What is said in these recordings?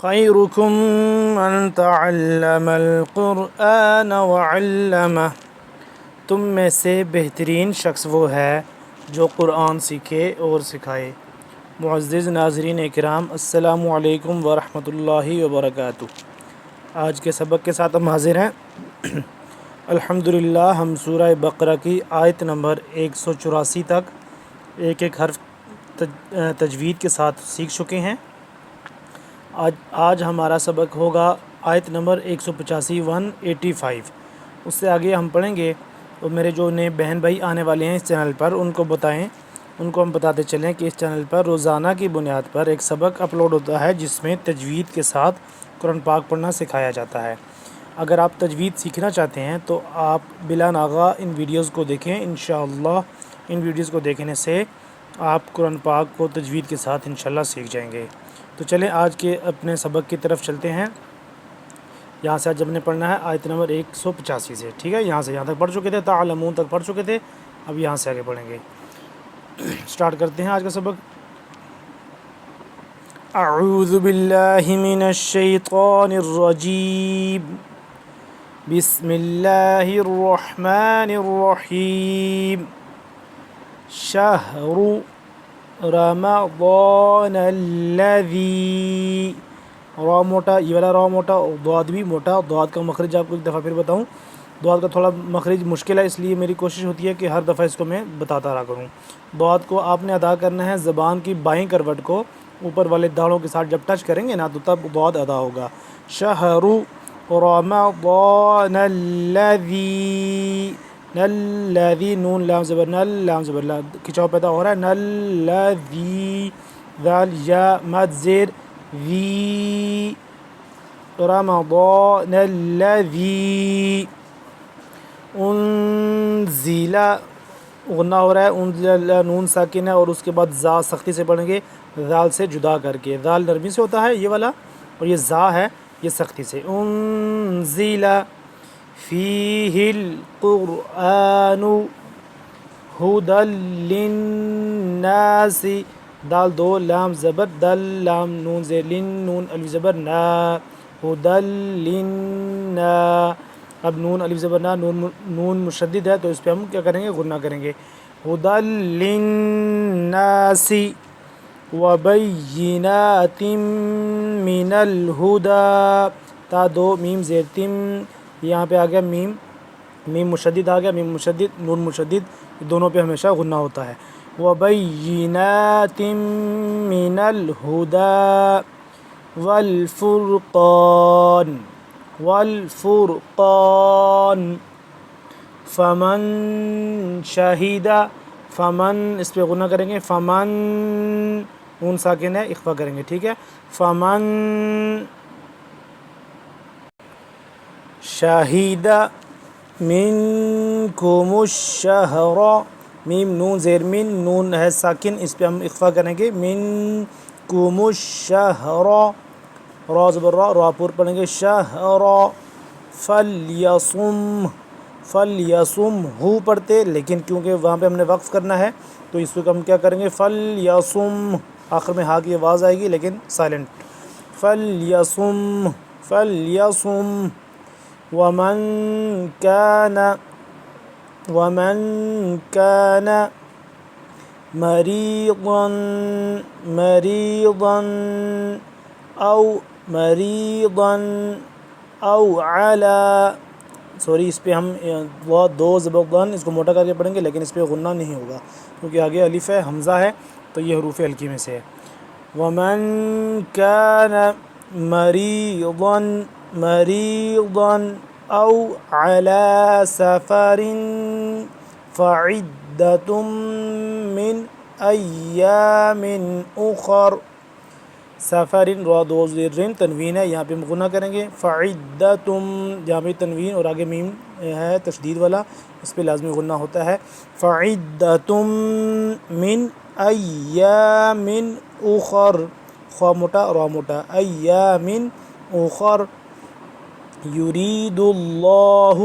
خیرکم من تعلم القرآن وعلمہ، تم میں سے بہترین شخص وہ ہے جو قرآن سیکھے اور سکھائے۔ معزز ناظرین اکرام، السلام علیکم ورحمۃ اللہ وبرکاتہ۔ آج کے سبق کے ساتھ ہم حاضر ہیں۔ الحمدللہ ہم سورہ بقرہ کی آیت نمبر 184 تک ایک ایک حرف تجوید کے ساتھ سیکھ چکے ہیں۔ آج ہمارا سبق ہوگا آیت نمبر 185 185۔ اس سے آگے ہم پڑھیں گے، اور میرے جو نئے بہن بھائی آنے والے ہیں اس چینل پر ان کو ہم بتاتے چلیں کہ اس چینل پر روزانہ کی بنیاد پر ایک سبق اپلوڈ ہوتا ہے جس میں تجوید کے ساتھ قرآن پاک پڑھنا سکھایا جاتا ہے۔ اگر آپ تجوید سیکھنا چاہتے ہیں تو آپ بلا ناغہ ان ویڈیوز کو دیکھیں۔ انشاءاللہ ان ویڈیوز کو دیکھنے سے آپ قرآن پاک کو تجوید کے ساتھ انشاءاللہ سیکھ جائیں گے۔ تو چلیں آج کے اپنے سبق کی طرف چلتے ہیں۔ یہاں سے آج ہم نے پڑھنا ہے آیت نمبر 185 سے، ٹھیک ہے؟ یہاں تک پڑھ چکے تھے، تعلمون تک پڑھ چکے تھے، اب یہاں سے آگے پڑھیں گے۔ سٹارٹ کرتے ہیں آج کا سبق۔ اعوذ باللہ من الشیطان الرجیم، بسم اللہ الرحمن الرحیم۔ شہر رمضان الذی، را موٹا، یہ والا را موٹا، ضاد بھی موٹا۔ ضاد کا مخرج آپ کو ایک دفعہ پھر بتاؤں، ضاد کا تھوڑا مخرج مشکل ہے، اس لیے میری کوشش ہوتی ہے کہ ہر دفعہ اس کو میں بتاتا رہا کروں۔ ضاد کو آپ نے ادا کرنا ہے زبان کی بائیں کروٹ کو اوپر والے داڑھوں کے ساتھ جب ٹچ کریں گے نا تو تب ضاد ادا ہوگا۔ شہر رمضان الذی، الذی، نون لام زبر نل، لام زبر لا، کھچاؤ پیدا ہو رہا ہے۔ الذی، ذال یا مد زیر، ذی، رمضان الذی انزل، غنہ ہو رہا ہے، انزل نون ساکن ہے اور اس کے بعد زا سختی سے پڑھیں گے، ذال سے جدا کر کے۔ ذال نرمی سے ہوتا ہے یہ والا، اور یہ زا ہے یہ سختی سے۔ انزل فیہ القرآن ھدی للناس، دال دو لام زبر دل، لام نون زیر لن، نون الف زبر نا، ھدی للنا۔ اب نون الف زبر نا، نون مشدد ہے تو اس پہ ہم کیا کریں گے؟ غنہ کریں گے۔ ھدی للناس وبینات من الھدی، تا دو میم زیر تم، یہاں پہ آ گیا میم، میم مشدد آ گیا، میم مشدد نون مشدد، دونوں پہ ہمیشہ غنہ ہوتا ہے۔ وبینات من الھدی والفرقان، والفرقان۔ فمن شہید، فمن اس پہ غنہ کریں گے، فمن نون ساکن ہے اخفا کریں گے، ٹھیک ہے؟ فمن شہید منکم الشہر، میم نون زیر من، نون ہے ساکن اس پہ ہم اخفا کریں گے، منکم الشہر، را زبر را، را پور پڑھیں گے، شہر، فلیصم، فلیصم ہو پڑھتے، لیکن کیونکہ وہاں پہ ہم نے وقف کرنا ہے تو اس کو ہم کیا کریں گے؟ فلیصم، آخر میں ہا کی آواز آئے گی لیکن سائلنٹ۔ فلیصم، فلیصم۔ ومن کان، ومن کان مریضا، مریضا او مریضا او علی، سوری اس پہ ہم وہ دو زبردان اس کو موٹا کر کے پڑھیں گے لیکن اس پہ غنہ نہیں ہوگا کیونکہ آگے الف ہے، حمزہ ہے، تو یہ حروف ہلکی میں سے ہے۔ ومن کان مریضا، مریضا او علی سفر فعدۃ من ایام اخر، سفر را دو زیر رن تنوین ہے، یہاں پہ ہم غنہ کریں گے، فعدتم، جہاں پہ تنوین اور آگے میم ہے تشدید والا اس پہ لازمی غنہ ہوتا ہے۔ فعدتم من ایام اخر، خوا موٹا را موٹا، ایام اخر۔ یرید اللہ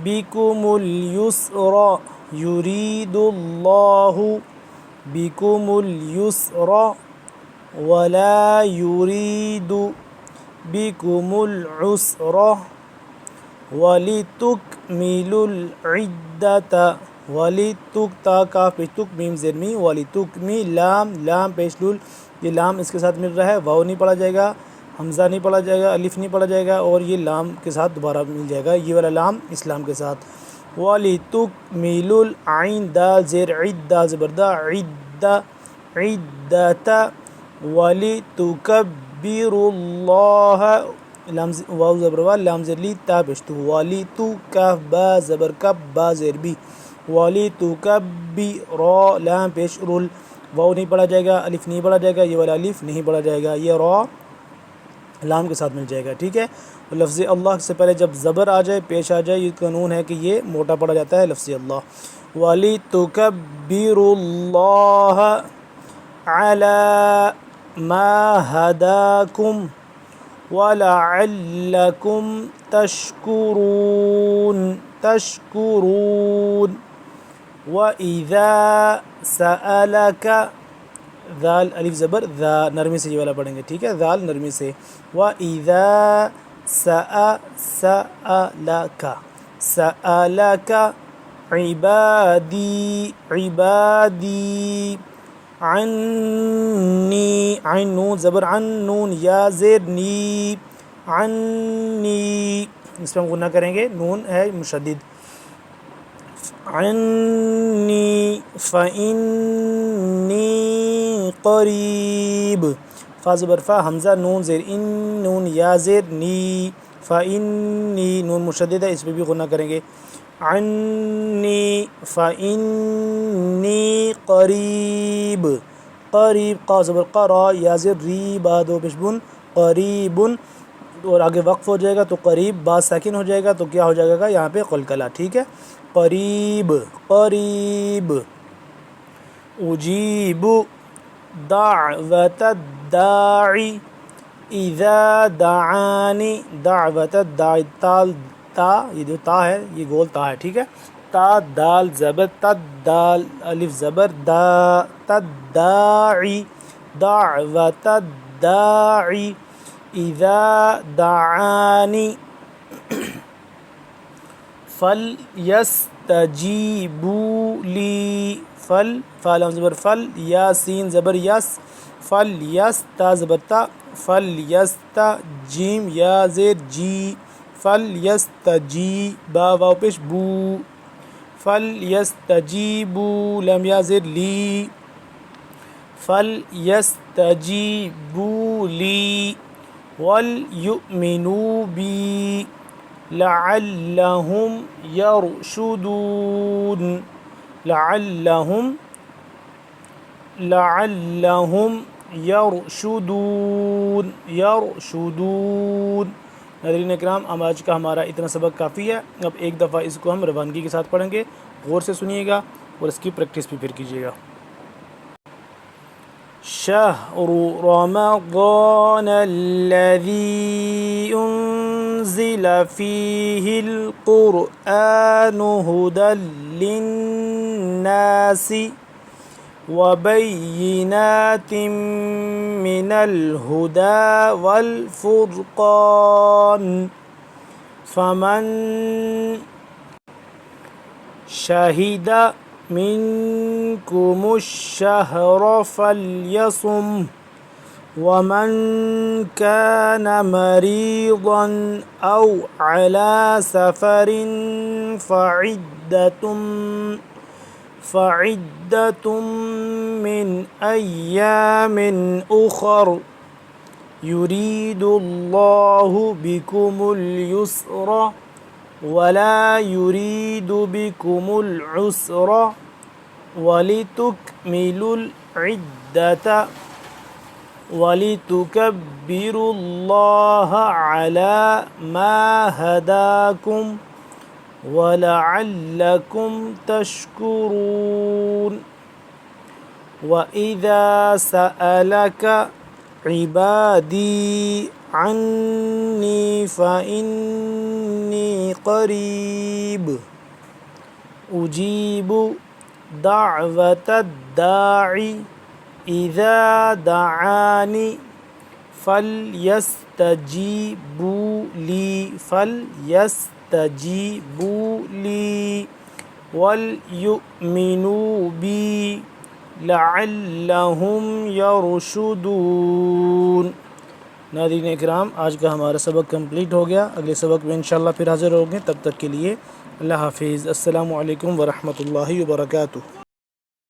بکم اليسر، یرید اللہ بکم اليسر ولا يريد بكم العسر ولتكملوا العدة تا کاف پیش تک میم زیر می ولتکمی لام پیش لول، یہ لام اس کے ساتھ مل رہا ہے، واو نہیں پڑھا جائے گا، حمزہ نہیں پڑھا جائے گا، الف نہیں پڑھا جائے گا، اور یہ لام کے ساتھ دوبارہ مل جائے گا، یہ والا لام اسلام کے ساتھ۔ وَلِتُكْمِلُوا الْعَيْن دال زیر عد دال زبردہ عدہ عدت وَلِتُكَبِّرُوا اللَّهَ لام واو زبر وا لام زیر لی تا پیشتو وَلِتُكَفْ با زبر کب با زیر بی وَلِتُكَبِّ را لام پیش رول، واو نہیں پڑھا جائے گا، الف نہیں پڑھا جائے گا، یہ والا الف نہیں پڑھا جائے گا، یہ را لام کے ساتھ مل جائے گا، ٹھیک ہے۔ لفظ اللہ سے پہلے جب زبر آ جائے پیش آ جائے، یہ قانون ہے کہ یہ موٹا پڑھا جاتا ہے لفظ اللہ۔ وَلِتُكَبِّرُوا اللَّهَ عَلَى مَا هَدَاكُمْ وَلَعَلَّكُمْ تَشْكُرُونَ وَإِذَا سَأَلَكَ ذال الف زبر ذا نرمی سے یہ والا پڑھیں گے، ٹھیک ہے، ذال نرمی سے۔ وَإِذَا سَأَلَكَ عِبَادِي عَنِّي عین نون زبر عن نون یا زیر نی عنی، اس پہ ہم غنہ کریں گے، نون ہے مشدد، عنی فإنی قریب، فا زبر فا حمزہ نون زیر ان نون یا زیر نی فإنی نون مشدد ہے، اس پہ بھی غنہ کریں گے، عنی فإنی قریب قریب قا زبر قرا یا زیر ری با دو بشبن قریب، اور آگے وقف ہو جائے گا تو قریب با ساکن ہو جائے گا تو کیا ہو جائے گا یہاں پہ قلقلہ، ٹھیک ہے، قریب قریب۔ اجیب دعوت الداعی اذا دعانی دعوت الداعی تا یہ جو تا ہے یہ گول تا ہے، ٹھیک ہے، تا دال زبر تد دال الف زبر دا تداعی دعوت الداعی اذا دعانی فَلْيَسْتَجِيبُوا لِي فا لام زبر فل یا سین زبر یس فلیستا زبر تا فلیستا جیم یا زیر جی فلیستجی با واو پیش بو فلیستجیبوا لام یا زیر لی فلیستجیبوا لی وَلْيُؤْمِنُوا بِي لَعَلَّهُمْ يَرْشُدُونَ لَعَلَّهُمْ يَرْشُدُونَ۔ ناظرین اکرام، آج کا ہمارا اتنا سبق کافی ہے، اب ایک دفعہ اس کو ہم روانگی کے ساتھ پڑھیں گے، غور سے سنیے گا اور اس کی پریکٹس بھی پھر کیجیے گا۔ شہر رمضان الذی انزل فیہ القرآن ھدی للناس وبینات من الہدی والفرقان فمن شہد منکم الشہر فلیصم ومن كان مريضا أو على سفر فعدة من أيام أخر يريد الله بكم اليسر ولا يريد بكم العسر ولتكملوا العدة وَلِتُكَبِّرُوا اللَّهَ عَلَى مَا هَدَاكُمْ وَلَعَلَّكُمْ تَشْكُرُونَ وَإِذَا سَأَلَكَ عِبَادِي عَنِّي فَإِنِّي قَرِيبٌ أُجِيبُ دَعْوَةَ الدَّاعِ اذا دعانی فلیستجیبوا لی ولیؤمنوا بی لعلہم یرشدون۔ ناظرین اکرام، آج کا ہمارا سبق کمپلیٹ ہو گیا۔ اگلے سبق میں انشاءاللہ پھر حاضر ہوں گے، تب تک کے لیے اللہ حافظ۔ السلام علیکم ورحمۃ اللہ وبرکاتہ۔